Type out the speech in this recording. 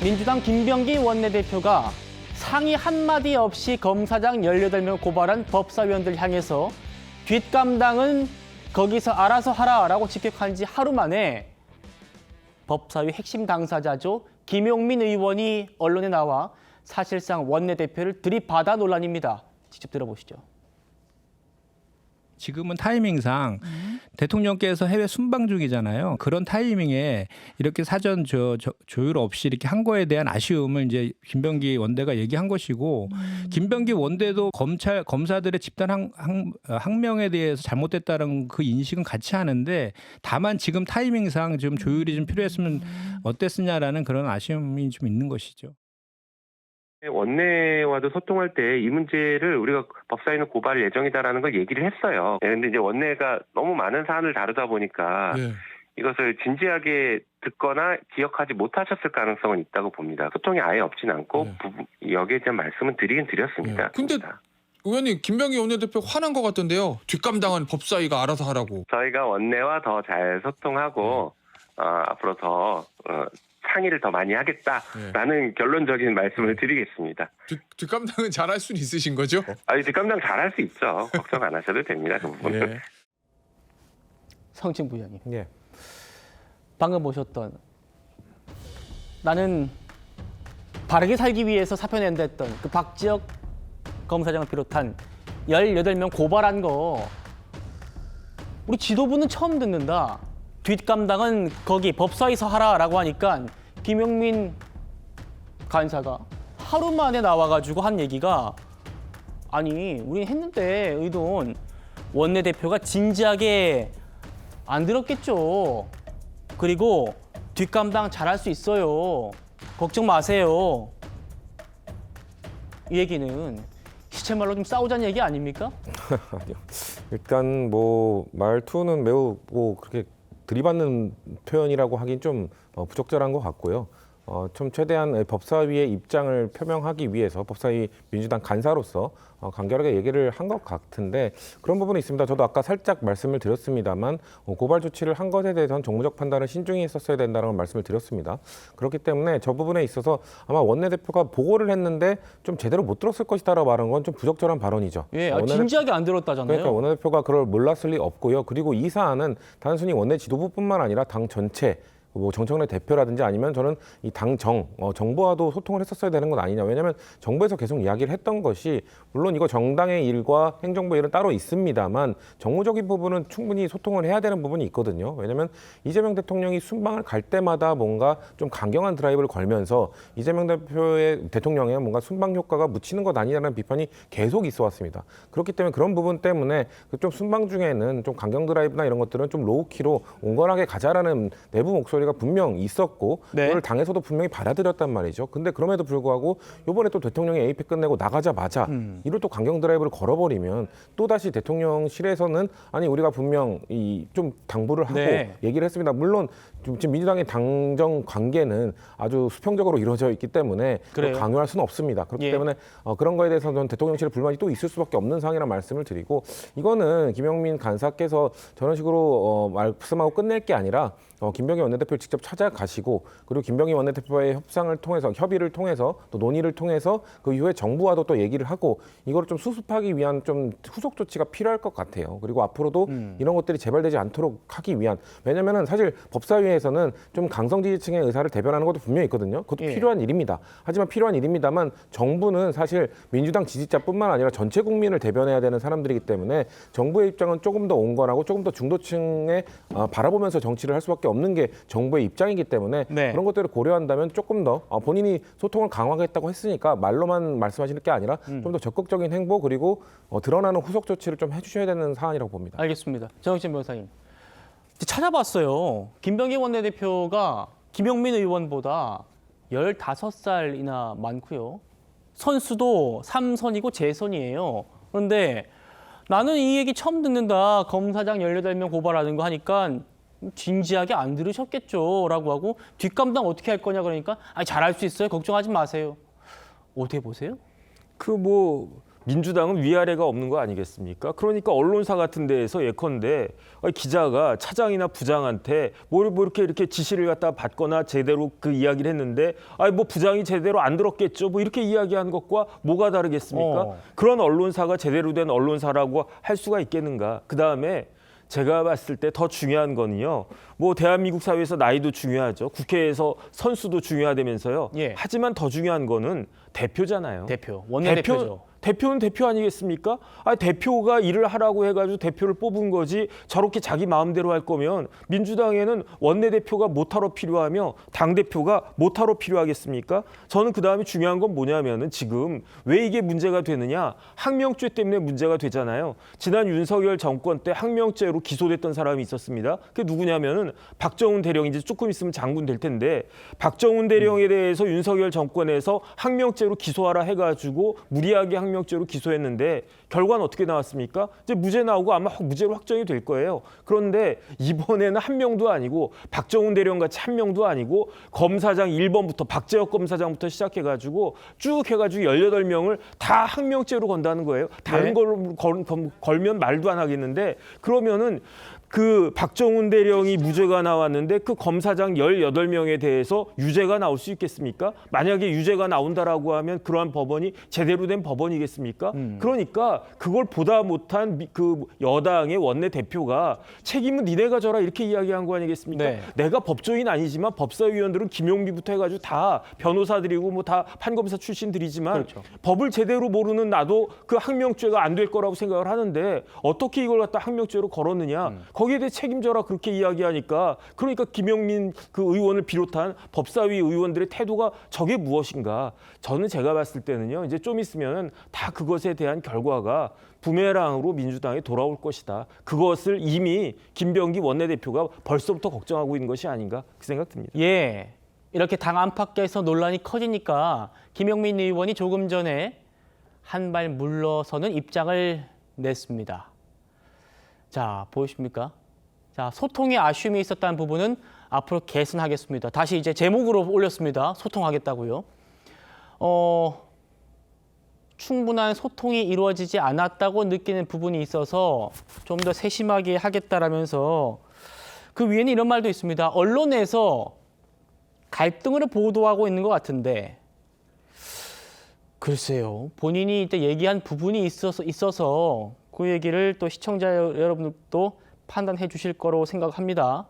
민주당 김병기 원내대표가 상의 한마디 없이 검사장 18명 고발한 법사위원들 향해서 뒷감당은 거기서 알아서 하라라고 직격한 지 하루 만에 법사위 핵심 당사자죠. 김용민 의원이 언론에 나와 사실상 원내대표를 들이받아 논란입니다. 직접 들어보시죠. 지금은 타이밍상 대통령께서 해외 순방 중이잖아요. 그런 타이밍에 이렇게 사전 조율 없이 이렇게 한 거에 대한 아쉬움을 이제 김병기 원대가 얘기한 것이고, 김병기 원대도 검사들의 집단 항명에 대해서 잘못됐다는 그 인식은 같이 하는데, 다만 지금 타이밍상 좀 조율이 좀 필요했으면 어땠느냐라는 그런 아쉬움이 좀 있는 것이죠. 원내와도 소통할 때 이 문제를 우리가 법사위는 고발 예정이다라는 걸 얘기를 했어요. 그런데 이제 원내가 너무 많은 사안을 다루다 보니까 이것을 진지하게 듣거나 기억하지 못하셨을 가능성은 있다고 봅니다. 소통이 아예 없진 않고 여기에 대한 말씀은 드리긴 드렸습니다. 근데 의원님, 김병기 원내대표 화난 것 같던데요. 뒷감당은 법사위가 알아서 하라고. 저희가 원내와 더 잘 소통하고 앞으로 더 상의를 더 많이 하겠다라는 결론적인 말씀을 드리겠습니다. 뒷감당은 잘할 수는 있으신 거죠? 뒷감당 잘할 수 있죠. 걱정 안 하셔도 됩니다. 그 부분은. 성진 부장님. 방금 보셨던 나는 바르게 살기 위해서 사표 낸다 했던 그 박지혁 검사장을 비롯한 18명 고발한 거 우리 지도부는 처음 듣는다. 뒷감당은 거기 법사위에서 하라라고 하니까 김용민 간사가 하루 만에 나와가지고 한 얘기가, 아니 우리 했는데 의돈 원내대표가 진지하게 안 들었겠죠. 그리고 뒷감당 잘할 수 있어요. 걱정 마세요. 이 얘기는 시체말로 좀 싸우자는 얘기 아닙니까? 아니요. 일단 뭐 말투는 매우 그렇게 들이받는 표현이라고 하긴 좀 부적절한 것 같고요. 좀 최대한 법사위의 입장을 표명하기 위해서 법사위 민주당 간사로서 간결하게 얘기를 한 것 같은데, 그런 부분이 있습니다. 저도 아까 살짝 말씀을 드렸습니다만 고발 조치를 한 것에 대해서는 정무적 판단을 신중히 했었어야 된다는 말씀을 드렸습니다. 그렇기 때문에 저 부분에 있어서 아마 원내대표가 보고를 했는데 좀 제대로 못 들었을 것이다라고 말한 건 좀 부적절한 발언이죠. 진지하게 안 들었다잖아요. 그러니까 원내대표가 그걸 몰랐을 리 없고요. 그리고 이 사안은 단순히 원내 지도부뿐만 아니라 당 전체, 뭐 정청래 대표라든지 아니면 저는 이 정부와도 소통을 했었어야 되는 건 아니냐. 왜냐하면 정부에서 계속 이야기를 했던 것이, 물론 이거 정당의 일과 행정부의 일은 따로 있습니다만 정무적인 부분은 충분히 소통을 해야 되는 부분이 있거든요. 왜냐하면 이재명 대통령이 순방을 갈 때마다 뭔가 좀 강경한 드라이브를 걸면서 이재명 대통령의 뭔가 순방 효과가 묻히는 것 아니냐는 비판이 계속 있어 왔습니다. 그렇기 때문에 그런 부분 때문에 좀 순방 중에는 좀 강경 드라이브나 이런 것들은 좀 로우키로 온건하게 가자라는 내부 목소리가 분명 있었고, 그걸 당에서도 분명히 받아들였단 말이죠. 근데 그럼에도 불구하고 이번에 또 대통령이 APEC 끝내고 나가자마자 이로 또 강경 드라이브를 걸어버리면 또다시 대통령실에서는 아니 우리가 분명 좀 당부를 하고 얘기를 했습니다. 물론 지금 민주당의 당정 관계는 아주 수평적으로 이루어져 있기 때문에 강요할 수는 없습니다. 그렇기 때문에 그런 거에 대해서는 대통령실에 불만이 또 있을 수밖에 없는 상황이라는 말씀을 드리고, 이거는 김용민 간사께서 저런 식으로 말씀하고 끝낼 게 아니라 김병기 원내대표를 직접 찾아가시고, 그리고 김병기 원내대표의 협의를 통해서 또 논의를 통해서 그 이후에 정부와도 또 얘기를 하고 이거를 좀 수습하기 위한 좀 후속 조치가 필요할 것 같아요. 그리고 앞으로도 이런 것들이 재발되지 않도록 하기 위한, 왜냐면은 사실 법사위에서는 좀 강성 지지층의 의사를 대변하는 것도 분명히 있거든요. 그것도 필요한 일입니다. 하지만 필요한 일입니다만 정부는 사실 민주당 지지자뿐만 아니라 전체 국민을 대변해야 되는 사람들이기 때문에 정부의 입장은 조금 더 온건하고 조금 더 중도층에 바라보면서 정치를 할 수밖에 없는 게 정부의 입장이기 때문에 그런 것들을 고려한다면 조금 더 본인이 소통을 강화하겠다고 했으니까 말로만 말씀하시는 게 아니라 좀 더 적극적인 행보, 그리고 드러나는 후속 조치를 좀 해주셔야 되는 사안이라고 봅니다. 알겠습니다. 정혁진 변호사님. 찾아봤어요. 김병기 원내대표가 김용민 의원보다 15살이나 많고요. 선수도 3선이고 재선이에요. 그런데 나는 이 얘기 처음 듣는다. 검사장 18명 고발하는 거 하니까 진지하게 안 들으셨겠죠 라고 하고, 뒷감당 어떻게 할 거냐 그러니까 잘할 수 있어요. 걱정하지 마세요. 어떻게 보세요? 민주당은 위아래가 없는 거 아니겠습니까? 그러니까 언론사 같은 데에서 예컨대 기자가 차장이나 부장한테 뭐 이렇게 지시를 갖다 받거나 제대로 그 이야기를 했는데 뭐 부장이 제대로 안 들었겠죠. 뭐 이렇게 이야기한 것과 뭐가 다르겠습니까? 그런 언론사가 제대로 된 언론사라고 할 수가 있겠는가? 그다음에 제가 봤을 때 더 중요한 거는요. 뭐 대한민국 사회에서 나이도 중요하죠. 국회에서 선수도 중요하다면서요. 예. 하지만 더 중요한 거는 대표잖아요. 대표, 원내대표죠. 대표는 대표 아니겠습니까? 대표가 일을 하라고 해가지고 대표를 뽑은 거지 저렇게 자기 마음대로 할 거면 민주당에는 원내대표가 못하러 필요하며 당대표가 못하러 필요하겠습니까? 저는 그다음에 중요한 건 뭐냐면은 지금 왜 이게 문제가 되느냐? 항명죄 때문에 문제가 되잖아요. 지난 윤석열 정권 때 항명죄로 기소됐던 사람이 있었습니다. 그게 누구냐면은 박정훈 대령, 이제 조금 있으면 장군 될 텐데 박정훈 대령에 대해서 윤석열 정권에서 항명죄로 기소하라 해가지고 무리하게 항명죄로 기소했는데 결과는 어떻게 나왔습니까? 이제 무죄 나오고 아마 무죄로 확정이 될 거예요. 그런데 이번에는 한 명도 아니고 박정훈 대령 같이 한 명도 아니고 검사장 1번부터 박재혁 검사장부터 시작해가지고 쭉 해가지고 18명을 다 항명죄로 건다는 거예요. 다른 걸로 걸면 말도 안 하겠는데 그러면은 그 박정훈 대령이 무죄가 나왔는데 그 검사장 18명에 대해서 유죄가 나올 수 있겠습니까? 만약에 유죄가 나온다라고 하면 그러한 법원이 제대로 된 법원이겠습니까? 그러니까 그걸 보다 못한 그 여당의 원내대표가 책임은 니네가 져라 이렇게 이야기한 거 아니겠습니까? 네. 내가 법조인 아니지만 법사위원들은 김용미부터 해가지고 다 변호사들이고 뭐 다 판검사 출신들이지만 그렇죠. 법을 제대로 모르는 나도 그 항명죄가 안 될 거라고 생각을 하는데 어떻게 이걸 갖다 항명죄로 걸었느냐? 거기에 대해 책임져라 그렇게 이야기하니까 그러니까 김용민 그 의원을 비롯한 법사위 의원들의 태도가 저게 무엇인가? 저는 제가 봤을 때는요. 이제 좀 있으면 다 그것에 대한 결과가 부메랑으로 민주당에 돌아올 것이다. 그것을 이미 김병기 원내대표가 벌써부터 걱정하고 있는 것이 아닌가 그 생각 듭니다. 예, 이렇게 당 안팎에서 논란이 커지니까 김영민 의원이 조금 전에 한 발 물러서는 입장을 냈습니다. 자, 보이십니까? 자, 소통에 아쉬움이 있었다는 부분은 앞으로 개선하겠습니다. 다시 이제 제목으로 올렸습니다. 소통하겠다고요. 충분한 소통이 이루어지지 않았다고 느끼는 부분이 있어서 좀 더 세심하게 하겠다라면서 그 위에는 이런 말도 있습니다. 언론에서 갈등을 보도하고 있는 것 같은데 글쎄요. 본인이 이때 얘기한 부분이 있어서 그 얘기를 또 시청자 여러분들도 판단해 주실 거로 생각합니다.